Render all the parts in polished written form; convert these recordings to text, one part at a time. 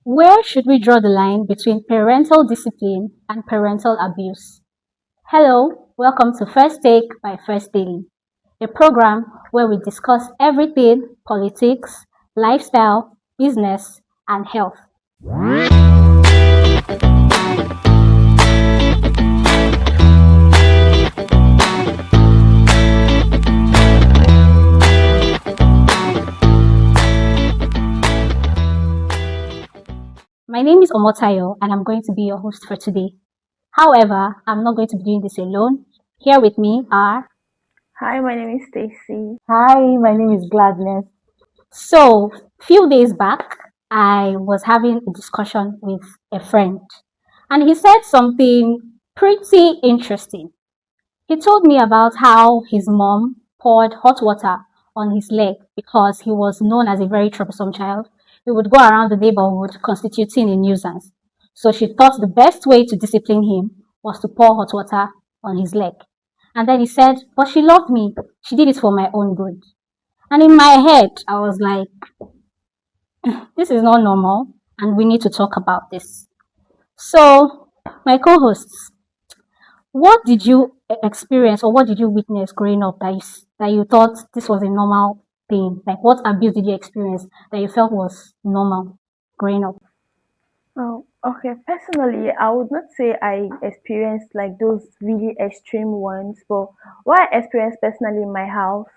Where should we draw the line between parental discipline and parental abuse? Hello, welcome to First Take by First Daily, a program where we discuss everything politics, lifestyle, business, and health. My name is Omotayo and I'm going to be your host for today. However, I'm not going to be doing this alone. Here with me are Hi, my name is Stacy. Hi, my name is Gladness. So, few days back, I was having a discussion with a friend, and he said something pretty interesting. He told me about how his mom poured hot water on his leg because he was known as a very troublesome child. He would go around the neighborhood constituting a nuisance. So she thought the best way to discipline him was to pour hot water on his leg. And then he said, but she loved me. She did it for my own good. And in my head, I was like, this is not normal, and we need to talk about this. So, my co hosts, what did you experience or what did you witness growing up that you thought this was a normal thing? Like, what abuse did you experience that you felt was normal growing up? Oh, okay. Personally, I would not say I experienced like those really extreme ones, but what I experienced personally in my house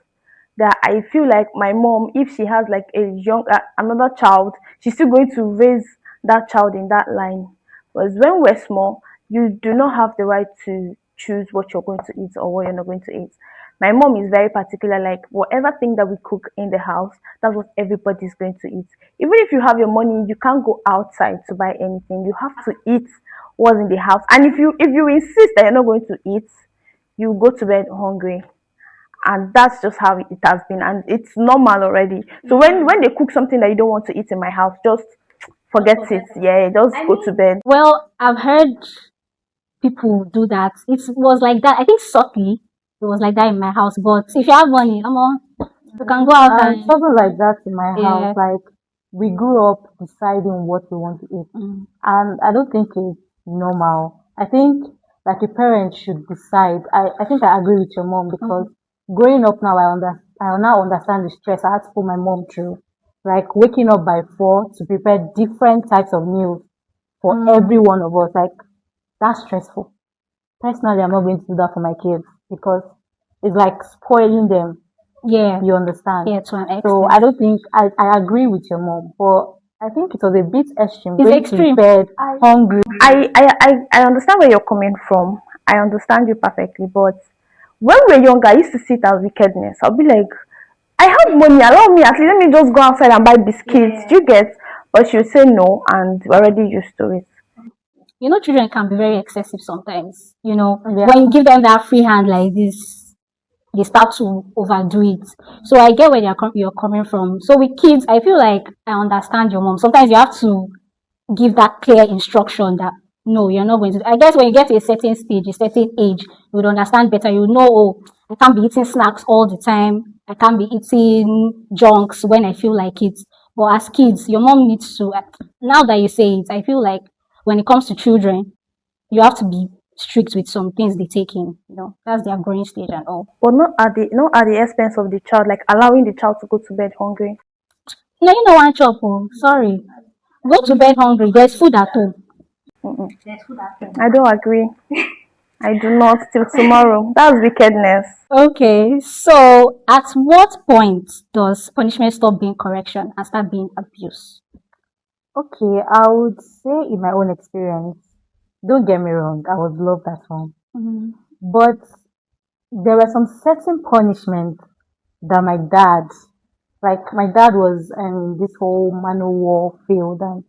that I feel like my mom, if she has like a young another child, she's still going to raise that child in that line. Because when we're small, you do not have the right to choose what you're going to eat or what you're not going to eat. My mom is very particular, like whatever thing that we cook in the house, that's what everybody's going to eat. Even if you have your money, you can't go outside to buy anything. You have to eat what's in the house. And if you insist that you're not going to eat, you go to bed hungry, and that's just how it has been, and it's normal already. So when they cook something that you don't want to eat in my house, just forget it. Yeah, just go to bed. Well, I've heard people do that. It was like that. I think subtly, it was like that in my house. But if you have money, come on, you can go out And and something like that in my yeah. house, like we grew up deciding what we want to eat. And I don't think it's normal. I think like a parent should decide. I think I agree with your mom because growing up now I now understand the stress I had to put my mom through. Like waking up by 4 to prepare different types of meals for every one of us. Like that's stressful. Personally, I'm not going to do that for my kids because it's like spoiling them. Yeah, You understand? yeah, to an So extent. I don't think I agree with your mom, but I think it was a bit extreme. It's Going extreme. to bed hungry. I understand where you're coming from. I understand you perfectly, but when we were younger, I used to see it as wickedness. I'll be like, I have money, allow me, at least let me just go outside and buy biscuits. Do you get? But she'll say no, and we're already used to it. You know, children can be very excessive sometimes. You know, Yeah. when you give them that free hand like this, they start to overdo it. So I get where you're coming from. So with kids, I feel like I understand your mom. Sometimes you have to give that clear instruction that no, you're not going to. I guess when you get to a certain stage, a certain age, you would understand better. You know, oh, I can't be eating snacks all the time. I can't be eating junks when I feel like it. But as kids, your mom needs to. Now that you say it, I feel like when it comes to children, you have to be strict with some things they take in. You know, that's their growing stage and all. But not at the expense of the child, like allowing the child to go to bed hungry. No, you know one chop. Oh, sorry. Go to bed hungry. There's food at home. Mm-mm. I don't agree. I do not till tomorrow. That's wickedness. Okay, so at what point does punishment stop being correction and start being abuse? Okay, I would say in my own experience, don't get me wrong, I would love that one. Mm, But there were some certain punishment that my dad was in this whole manual war field, and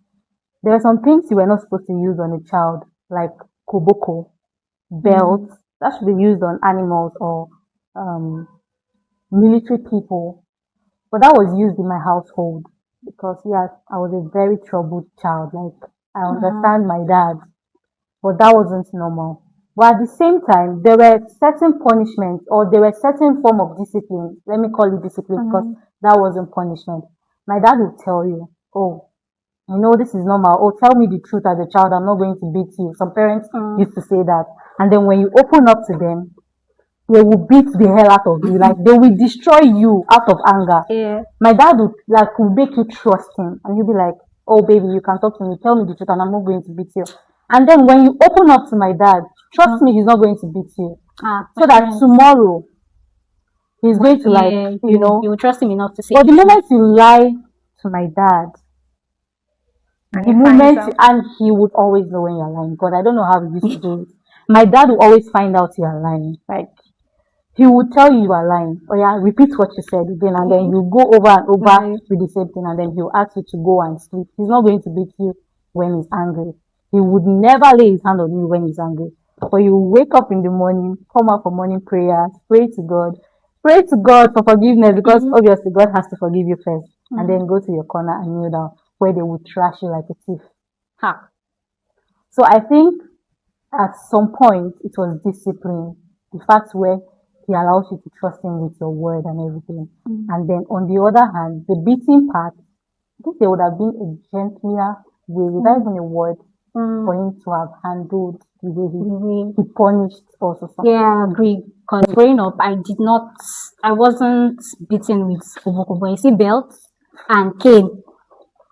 there were some things you were not supposed to use on a child, like koboko, belts, that should be used on animals or um, military people. But that was used in my household because, yes, I was a very troubled child. Like, I understand my dad, but that wasn't normal. But at the same time, there were certain punishments or there were certain form of discipline. Let me call it discipline because that wasn't punishment. My dad would tell you, oh, this is normal. Oh, tell me the truth as a child. I'm not going to beat you. Some parents used to say that. And then when you open up to them, they will beat the hell out of you. Like, they will destroy you out of anger. Yeah. My dad would make you trust him. And you'll be like, oh, baby, you can talk to me. Tell me the truth and I'm not going to beat you. And then when you open up to my dad, trust me, he's not going to beat you. So that tomorrow, he's going to you will trust him enough to say. But the moment you lie to my dad, and he would always know when you're lying. God, I don't know how he used to do it. My dad will always find out you're lying. Like, he would tell you are lying. Oh yeah, repeat what you said again, and then you go over and over with the same thing, and then he'll ask you to go and sleep. He's not going to beat you when he's angry. He would never lay his hand on you when he's angry. But you wake up in the morning, come out for morning prayers, pray to God for forgiveness, because obviously God has to forgive you first, and then go to your corner and kneel down where they would trash you like a thief. So I think at some point it was discipline. The fact where he allows you to trust him with your word and everything. And then on the other hand, the beating part, I think there would have been a gentler way, without even a word, for him to have handled the way he punished us or something. Yeah, I agree. Because growing up, I wasn't beaten with Obokobo. You see, belts and cane.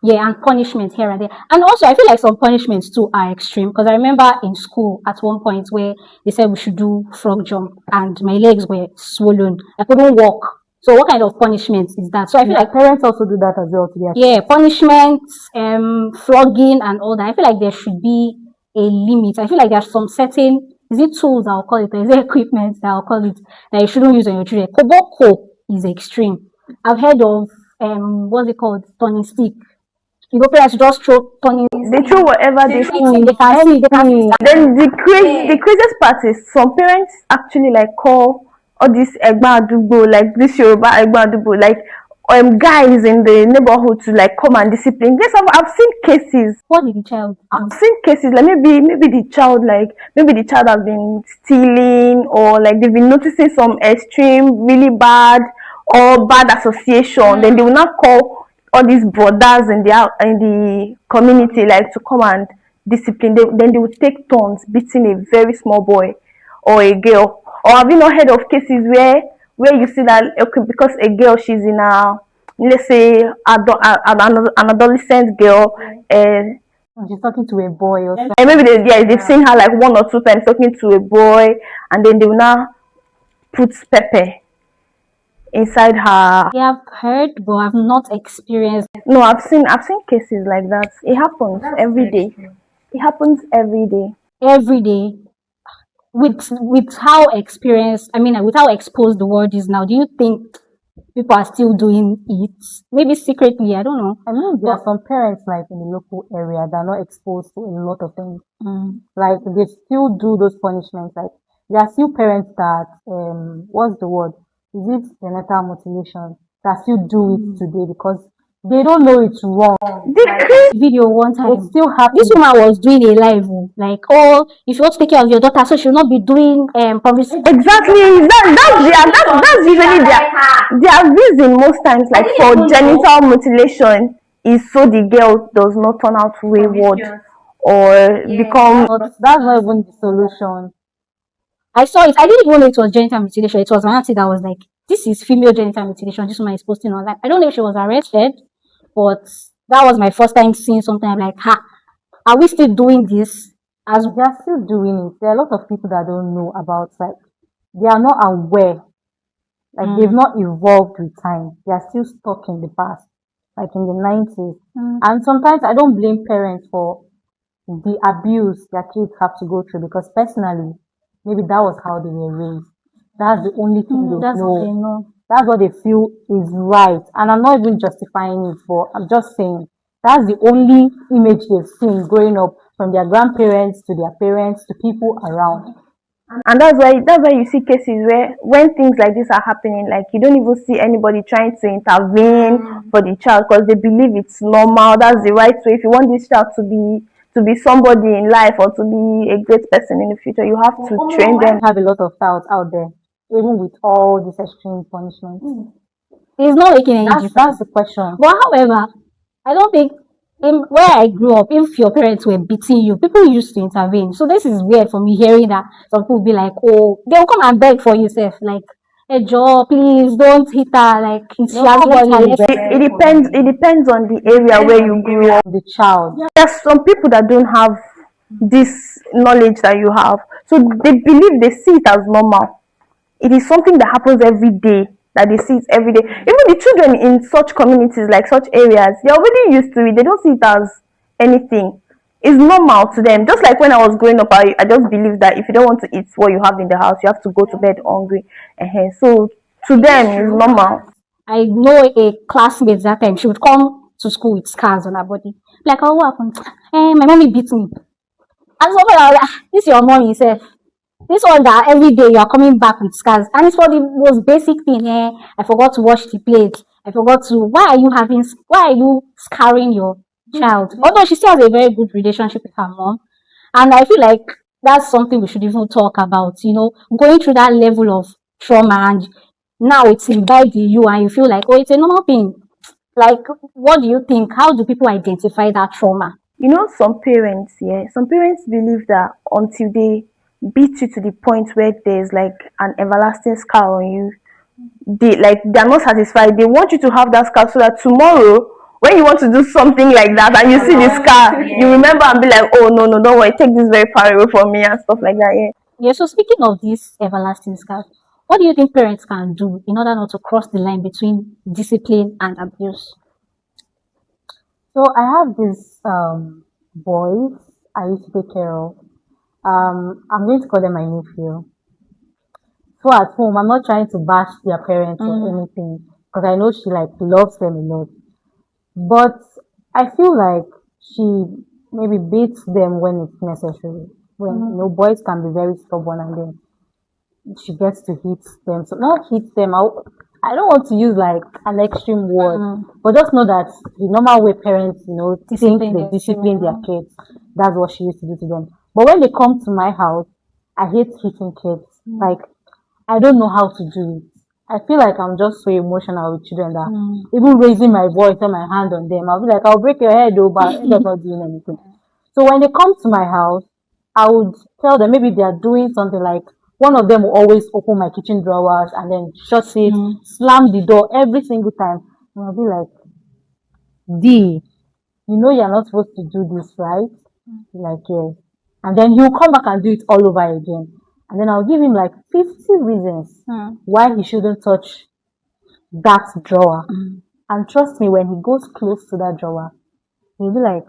Yeah, and punishment here and there. And also, I feel like some punishments too are extreme. Because I remember in school at one point where they said we should do frog jump, and my legs were swollen. I couldn't walk. So what kind of punishment is that? So I feel like parents also do that as well. Yeah, punishments, flogging and all that. I feel like there should be a limit. I feel like there's some certain, is it tools I'll call it, or is it equipment that I'll call it, that you shouldn't use on your children. Koboko is extreme. I've heard of what's it called? Turning stick. You go parents just throw turning. They throw whatever they see. They can see. Then the craziest part is some parents actually like call all this Egba Adubo, like this Yoruba Egba Adubo, like guys in the neighborhood to like come and discipline. Yes, I've seen cases. What did the child do? I've seen cases like maybe the child has been stealing, or like they've been noticing some extreme, really bad or bad association. Then they will not call all these brothers in the community like to come and discipline. Then they would take turns beating a very small boy or a girl. Or have you not heard of cases where you see that, okay, because a girl, she's in a, let's say an adolescent girl, and she's talking to a boy or something. And maybe they've seen her like 1 or 2 times talking to a boy, and then they will now put pepper inside her. Yeah, I've heard, but I've not experienced. No, I've seen cases like that. It happens every day. It happens every day. Every day. With how experienced, with how exposed the world is now, do you think people are still doing it? Maybe secretly, I don't know. I mean, there are some parents like in the local area that are not exposed to a lot of things. Like, they still do those punishments. Like, there are still parents that what's the word? Is it parental mutilation? That still do it today because they don't know it's wrong. Video one time. It still happens. This woman was doing a live, like, oh, if you want to take care of your daughter, so she'll not be doing publicity. Exactly. That's usually their reason most times, like for genital mutilation, is so the girl does not turn out wayward or become. That's not even the solution. I saw it. I didn't even know it was genital mutilation. It was my auntie that was like, this is female genital mutilation. This woman is posting online. I don't know if she was arrested, but that was my first time seeing something. I'm like, are we still doing this? As we are still doing it, there are a lot of people that don't know about, like, they are not aware. Like, they've not evolved with time. They are still stuck in the past, like in the 90s. And sometimes I don't blame parents for the abuse their kids have to go through, because personally, maybe that was how they were raised. That's the only thing they know. That's what they feel is right. And I'm not even justifying it, but I'm just saying that's the only image they've seen growing up, from their grandparents to their parents to people around. And that's why you see cases where when things like this are happening, like you don't even see anybody trying to intervene for the child, because they believe it's normal. That's the right way. If you want this child to be somebody in life or to be a great person in the future, you have to train them. Have a lot of doubts out there, even with all these extreme punishments. It's not making any difference. That's the question. But however, I don't think in where I grew up, if your parents were beating you, people used to intervene. So this is weird for me hearing that some people be like, oh, they'll come and beg for yourself, like, hey Joe, please don't hit her, like she has learned her Nobody will lesson. beg It for depends. you. It depends on the area Depends where on you the grew area up. of the child. There's some people that don't have this knowledge that you have, so they believe they see it as normal. It is something that happens every day, that they see it every day. Even the children in such communities, like such areas, they're already used to it. They don't see it as anything. It's normal to them. Just like when I was growing up, I just believed that if you don't want to eat what you have in the house, you have to go to bed hungry. So to It them is it's true. normal. I know a classmate that time, she would come to school with scars on her body. Like, oh, what happened? My mommy beat me. And somebody was like, this is your mommy, sef. This one that every day you are coming back with scars. And it's for the most basic thing. I forgot to wash the plate. I forgot to, why are you scarring your child? Although she still has a very good relationship with her mom. And I feel like that's something we should even talk about, going through that level of trauma and now it's imbibed in you and you feel like, oh, it's a normal thing. Like, what do you think? How do people identify that trauma? Some parents believe that until they beat you to the point where there's like an everlasting scar on you, they're not satisfied. They want you to have that scar so that tomorrow when you want to do something like that and you see the scar, you remember and be like, oh no, no, don't worry, take this very far away from me and stuff like that. Yeah. Yeah, so speaking of these everlasting scars, what do you think parents can do in order not to cross the line between discipline and abuse? So I have this boys I used to take care of. I'm going to call them my nephew. So at home, I'm not trying to bash their parents or anything because I know she like loves them a lot. But I feel like she maybe beats them when it's necessary. When boys can be very stubborn and then she gets to hit them. So not hit them. I don't want to use like an extreme word, but just know that the normal way parents, think Discipline they their discipline their children. kids. That's what she used to do to them. But when they come to my house, I hate hitting kids. Like I don't know how to do it. I feel like I'm just so emotional with children that even raising my voice and my hand on them, I'll be like, I'll break your head though, but they're not doing anything. So when they come to my house, I would tell them maybe they are doing something like one of them will always open my kitchen drawers and then shut it, slam the door every single time. And I'll be like, D, you know you're not supposed to do this, right? Like, yes. And then he'll come back and do it all over again. And then I'll give him like 50 reasons why he shouldn't touch that drawer. And trust me, when he goes close to that drawer, he'll be like,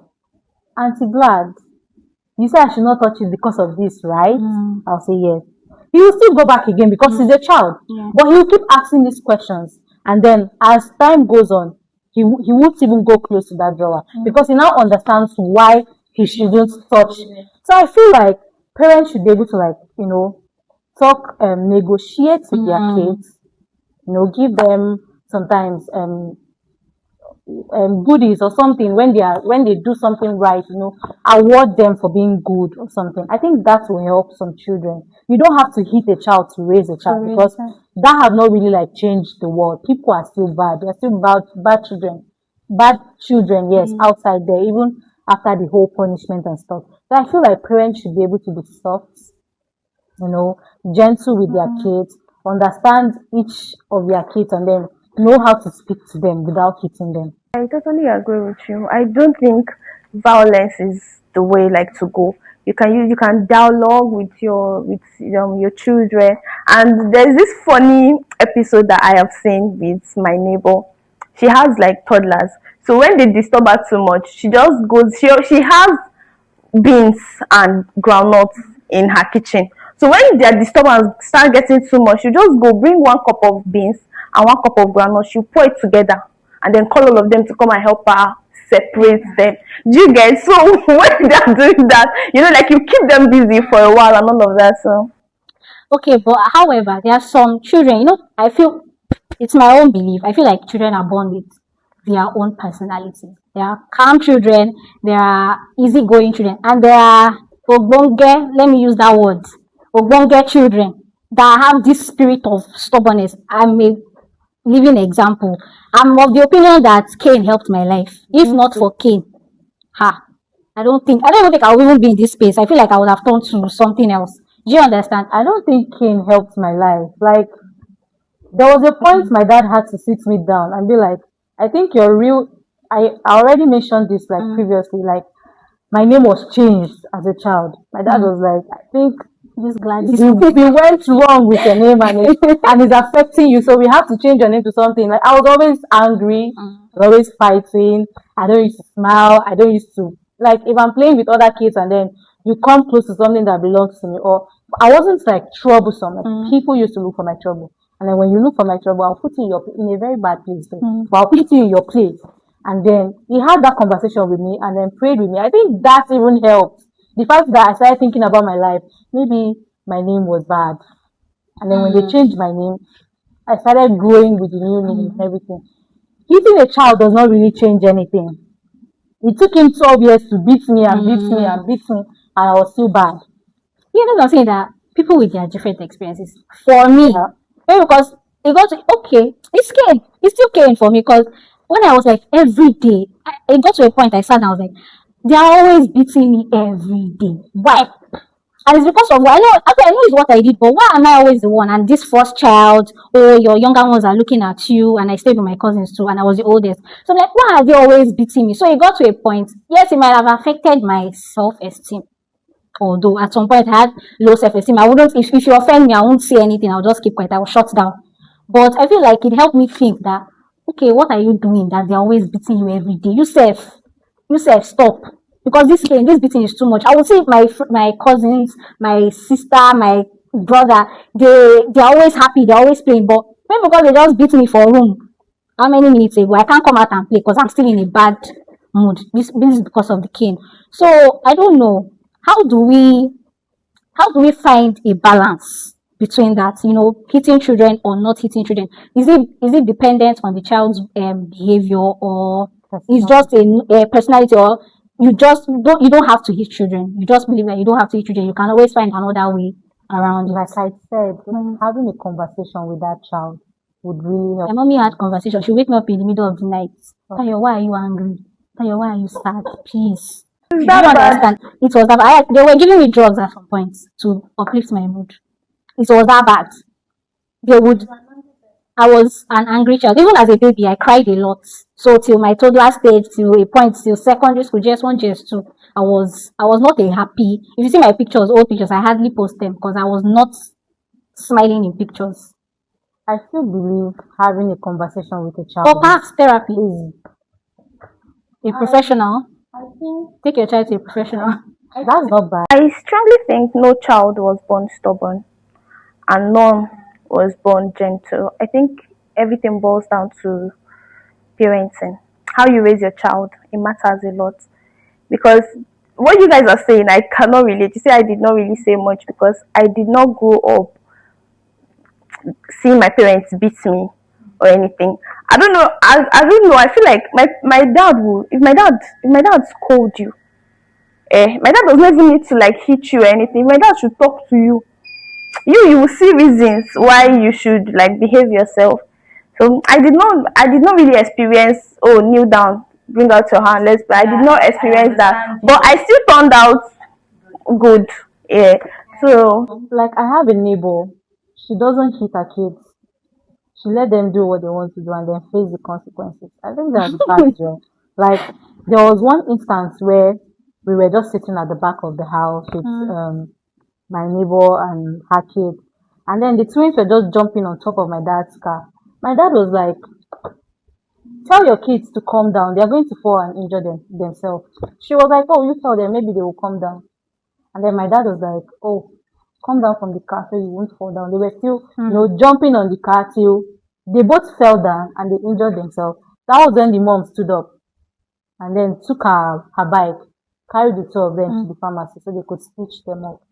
Auntie Glad, you say I should not touch it because of this, right? I'll say yes. He will still go back again because he's a child. Yeah. But he'll keep asking these questions. And then as time goes on, he won't even go close to that drawer because he now understands why he shouldn't touch. So I feel like parents should be able to like, talk, negotiate with their kids, give them sometimes goodies or something when they do something right, award them for being good or something. I think that will help some children. You don't have to hit a child to raise a child because that has not really like changed the world. People are still bad. There are still bad children, yes, outside there, even after the whole punishment and stuff. So I feel like parents should be able to be soft, you know, gentle with their kids, understand each of their kids, and then know how to speak to them without hitting them. I totally agree with you. I don't think violence is the way like to go. You can dialogue with your children. And there's this funny episode that I have seen with my neighbor. She has like toddlers. So when they disturb her too much, she just goes. She has beans and groundnuts in her kitchen. So when their disturbance start getting too much, you just go bring 1 cup of beans and 1 cup of groundnuts. You pour it together and then call all of them to come and help her separate them. Do you get? So when they're doing that, like you keep them busy for a while and all of that. So Okay, but however, there are some children, I feel it's my own belief. I feel like children are born with their own personality. There are calm children, there are easygoing children, and there are ogbonge, let me use that word, ogbonge children that have this spirit of stubbornness. I'm a living example. I'm of the opinion that Cain helped my life. If not for Cain, ha, I don't even think I would even be in this space. I feel like I would have turned to something else. Do you understand? I don't think cane helped my life. Like there was a point my dad had to sit me down and be like, I think you're real. I already mentioned this like Mm, previously. Like my name was changed as a child. My dad mm. was like, I think This Gladys. we went wrong with your name and it's affecting you. So we have to change your name to something. Like I was always angry, Mm, I was always fighting. I don't used to smile. I don't used to like if I'm playing with other kids and then you come close to something that belongs to me. Or I wasn't like troublesome. Like mm, people used to look for my trouble. And then when you look for my trouble, I'll put you in a very bad place. Though. mm, But I'll put you in your place. And then he had that conversation with me and then prayed with me. I think that even helped. The fact that I started thinking about my life, maybe my name was bad. And then when they mm, changed my name, I started growing with the new name and mm. everything. Hitting a child does not really change anything. It took him 12 years to beat me and beat me Mm. and beat me, and I was still bad. Yeah, that's what I'm saying, that people with their different experiences. For me, Yeah. maybe because it got to, okay, it's scared. It's still caring for me because when I was like every day, it got to a point I sat and I was like, they are always beating me every day. Why? And it's because of what I know. Okay, I know it's what I did, but why am I always the one? And this first child, or your younger ones are looking at you, and I stayed with my cousins too, and I was the oldest. So I'm like, why are they always beating me? So it got to a point. Yes, it might have affected my self-esteem. Although at some point I had low self-esteem, I wouldn't. If you offend me, I won't say anything. I'll just keep quiet. I will shut down. But I feel like it helped me think that okay, what are you doing that they're always beating you every day? You stop, because this beating is too much. I would see my cousins, my sister, my brother, they're always happy, they're always playing, but maybe because they just beat me for a room how many minutes ago, I can't come out and play because I'm still in a bad mood. This is because of the cane. So I don't know, how do we how do we find a balance between that, hitting children or not hitting children? Is it dependent on the child's behavior, or is just a personality, or you don't have to hit children? You just believe that you don't have to hit children. You can always find another way around it. Like I said, Mm. having a conversation with that child would really My help. mommy had conversation. She wake me up in the middle of the night. Tayo, why are you angry? Tayo, why are you sad? Please. Is Do you that bad? understand? It was that they were giving me drugs at some point to uplift my mood. It was that bad. They would. I was an angry child. Even as a baby, I cried a lot. So till my toddler stage, till a point, till secondary school, JS1, JS2, I was not a happy. If you see my pictures, old pictures, I hardly post them because I was not smiling in pictures. I still believe having a conversation with a Or child perhaps therapy. is A professional. I think Take your child to a professional. that's not bad. I strongly think no child was born stubborn and none was born gentle. I think everything boils down to parenting. How you raise your child, it matters a lot. Because what you guys are saying, I cannot relate. You see, I did not really say much because I did not grow up seeing my parents beat me or anything. I don't know. I don't know. I feel like my dad will. If my dad scold you, my dad does not even need to like hit you or anything. My dad should talk to you. You will see reasons why you should like behave yourself. So I did not really experience, oh, kneel down, bring out your hand, let's play. I did not experience that, but I still turned out good. Yeah. So Like I have a neighbor, she doesn't hit her kids. She let them do what they want to do and then face the consequences. I think that's bad, Joe. Like there was one instance where we were just sitting at the back of the house with Mm. my neighbor and her kid, and then the twins were just jumping on top of my dad's car. My dad was like, "Tell your kids to calm down. They are going to fall and injure themselves." She was like, "Oh, you tell them. Maybe they will calm down." And then my dad was like, "Oh, come down from the car so you won't fall down." They were still, jumping on the car till they both fell down and they injured themselves. That was when the mom stood up and then took her bike, carried the two of them to the pharmacy so they could stitch them up.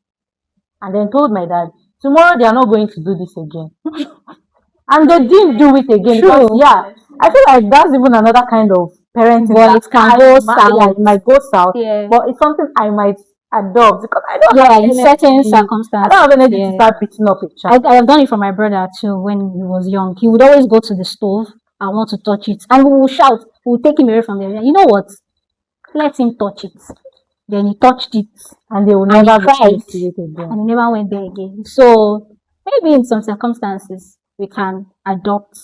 And then told my dad, tomorrow they are not going to do this again. And they didn't do it again because, True. yeah, I feel like that's even another kind of parenting. But that it can go yeah, south. it might go south, Yeah. but it's something I might adopt because I don't Yeah, have in energy. certain I don't circumstances. have energy to Yeah. start beating up a I, child. I have done it for my brother too when he was young. He would always go to the stove. I want to touch it. And we will shout. We will take him away from there. You know what? let him touch it. Then he touched it And they will and he never be cried close to it again. and he never went there again. So maybe in some circumstances we can adopt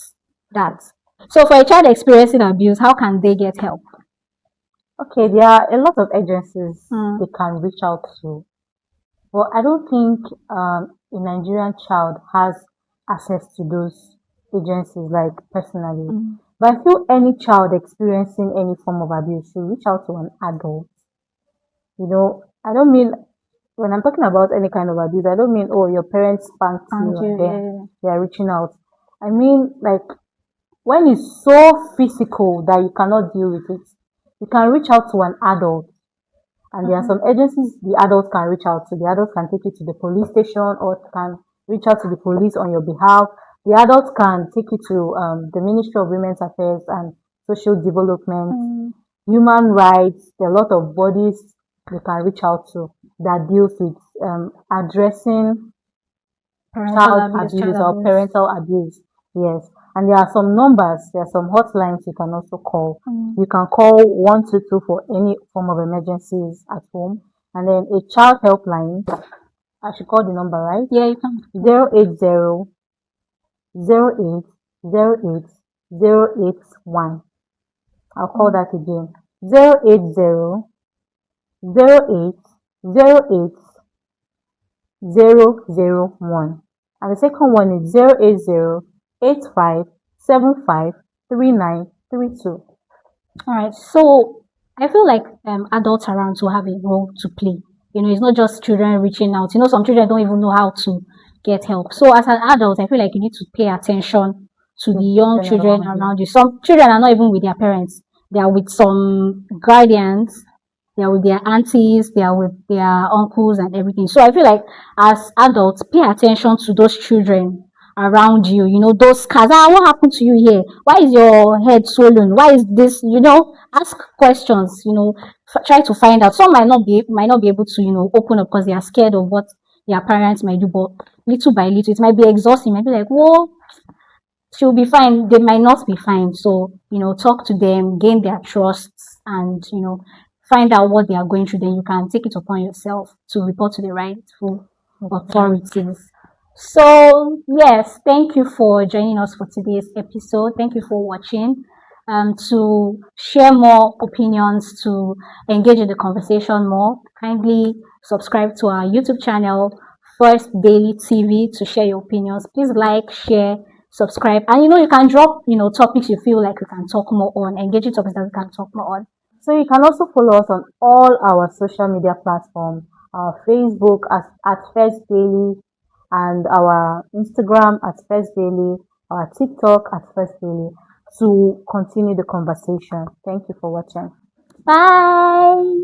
that. So for a child experiencing abuse, how can they get help? Okay, there are a lot of agencies Mm. they can reach out to. But I don't think a Nigerian child has access to those agencies, like personally. Mm. But I feel any child experiencing any form of abuse should reach out to an adult. I don't mean, when I'm talking about any kind of abuse, I don't mean, oh, your parents spanked And you you, and then yeah. they are reaching out. I mean, like, when it's so physical that you cannot deal with it, you can reach out to an adult. And there are some agencies the adults can reach out to. The adults can take you to the police station or can reach out to the police on your behalf. The adults can take you to the Ministry of Women's Affairs and Social Development, Mm. Human Rights. There are a lot of bodies you can reach out to that deals with addressing Parental child abuse, child abuse or abuse. parental abuse. Yes. And there are some numbers, there are some hotlines you can also call. Mm. You can call 122 for any form of emergencies at home. And then a child helpline, I should call the number, right? Yeah, you can. 080 080 I'll call Mm. that again. 080 080 and the second one is 08085753932. All right. So I feel like adults around to have a role to play. It's not just children reaching out. Some children don't even know how to get help. So as an adult, I feel like you need to pay attention to the The young children children around you. around you. Some children are not even with their parents. They are with some guardians. They are with their aunties. They are with their uncles and everything. So I feel like as adults, pay attention to those children around you. Those scars. What happened to you here? Why is your head swollen? Why is this? Ask questions. Try to find out. Some might not be able to open up because they are scared of what their parents might do. But little by little, it might be exhausting. It might be like, whoa, she'll be fine. They might not be fine. So, talk to them, gain their trust, and, find out what they are going through. Then you can take it upon yourself to report to the rightful authorities. So, yes, thank you for joining us for today's episode. Thank you for watching. To share more opinions, to engage in the conversation more, kindly subscribe to our YouTube channel, First Daily TV, to share your opinions. Please like, share, subscribe, and you can drop topics you feel like we can talk more on, engaging topics that we can talk more on. So you can also follow us on all our social media platforms, our Facebook at First Daily, and our Instagram at First Daily, our TikTok at First Daily, to continue the conversation. Thank you for watching. Bye.